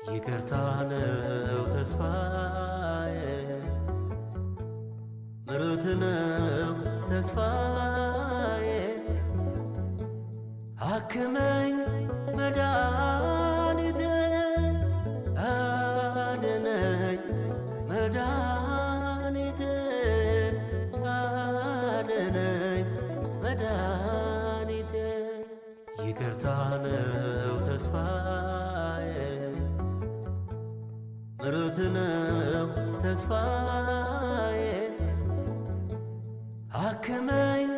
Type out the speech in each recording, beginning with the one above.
ይቅርታ ነው ተስፋዬ፣ ምሕረት ነው ተስፋዬ። አክመኝ መድኃኒቴ፣ አድነኝ መድኃኒቴ፣ አድነኝ መድኃኒቴ። ይቅርታ ነው ተስፋዬ፣ ምሕረት ነው ተስፋዬ። አክመኝ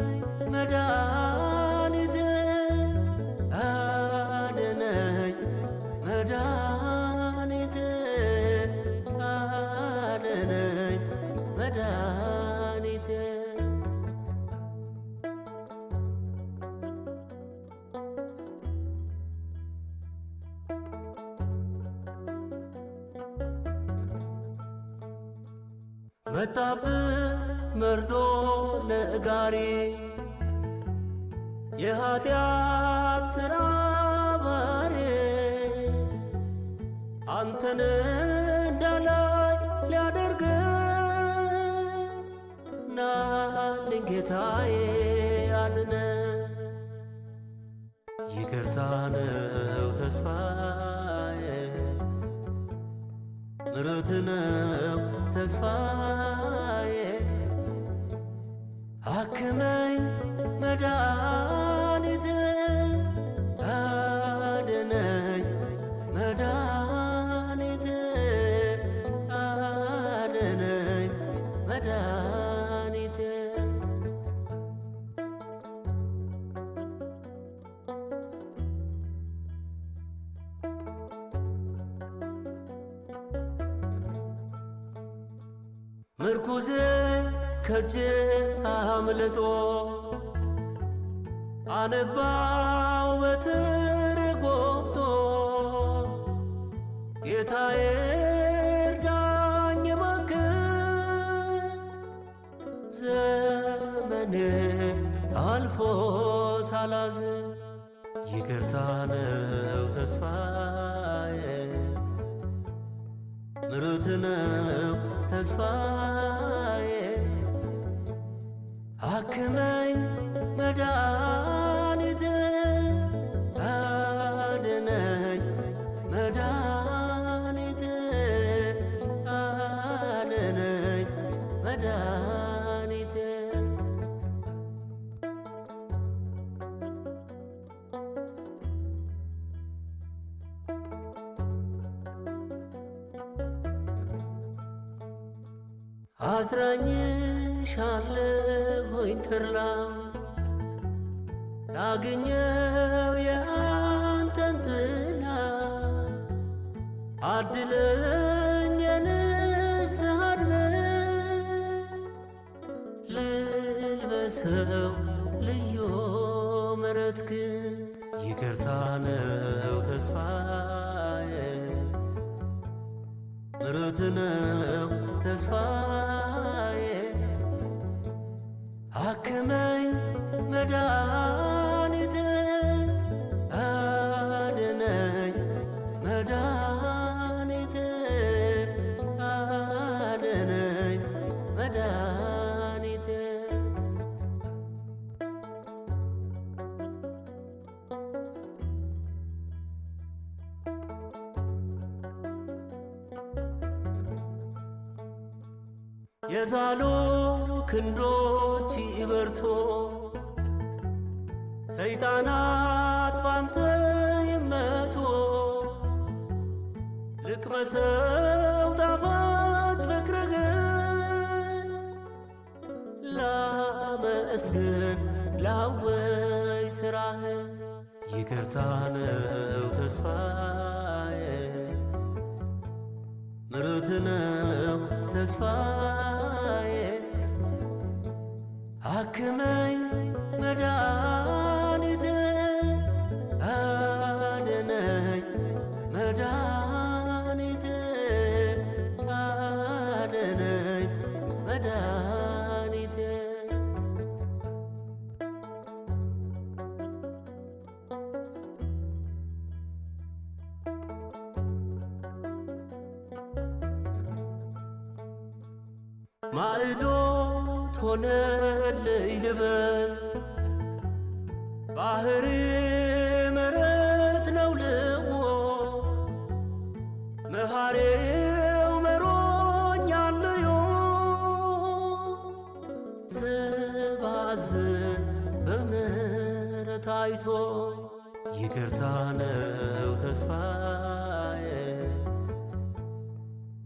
መድኃኒቴ፣ አድነኝ መድኃኒቴ፣ አድነኝ መድኃኒቴ። መጣብህ መርዶ ነጋሪ፣ የኃጢአት ሥራ ባሬ። አንተን እንዳላይ ሊያደርግ ናልኝ ጌታዬ አድነ። ይቅርታ ነው ተስፋዬ፣ ምሕረት ነው ተስፋዬ። አክመኝ መድኃኒቴ፣ አድነኝ መድኃኒቴ፣ አድነኝ መድኃኒቴ። ምርኩዜ ከጄ አምልጦ አነባው በትር ጎብጦ። ጌታዬ እርዳኝ እባክህ፣ ዘመኔ አልፎ ሳላዝን። ይቅርታ ነው ተስፋዬ፣ ምሕረት ነው ተስፋዬ። አክመኝ መድኃኒቴ፣ አድነኝ መድኃኒቴ፣ አድነኝ መድኃኒቴ። አስረኝሻለሁኝ ተድላ ላግኘው የአንተን ጥላ። አድለኝ የንስሐ ዕድሜ፣ ልልበሰው ልዩ ምሕረትህን። ይቅርታ ነው ተስፋዬ፣ ምሕረት ነው ተስፋዬ። አክመኝ መድኃኒቴ፣ አድነኝ መድኃኒቴ፣ አድነኝ መድኃኒቴ። የዛሉ ክንዶች ይበርቱ፣ ሰይጣናት ባንተ ይመቱ። ልቅመሰው ጣፋጭ ፍቅርህን፣ ላመስግን ላወይ ሥራህን። ይቅርታ ነው ተስፋዬ፣ ምሕረት ነው ተስፋዬ። አክመኝ መድኃኒቴ፣ አድነኝ መድኃኒቴ፣ አድነኝ መድኃኒቴ። ማዕዶት ሆነልኝ ልበል ባህር ምሕረት ነው ልዎ መሐሬው መሮኛልዮ ስባዝን በምሕረት አይቶ ይቅርታ ነው ተስፋዬ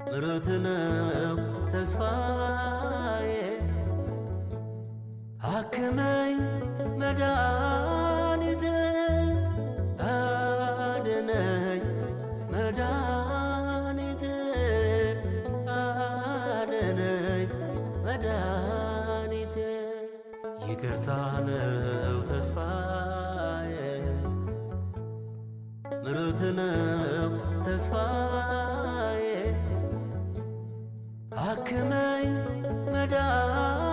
ምሕረት ነው ተስፋዬ አክመኝ መድኃኒቴ አድነኝ መድኃኒቴ አድነኝ መድኃኒቴ ይቅርታ ነው ተስፋዬ ምሕረት ነው ተስፋዬ አክመኝ መድኃኒቴ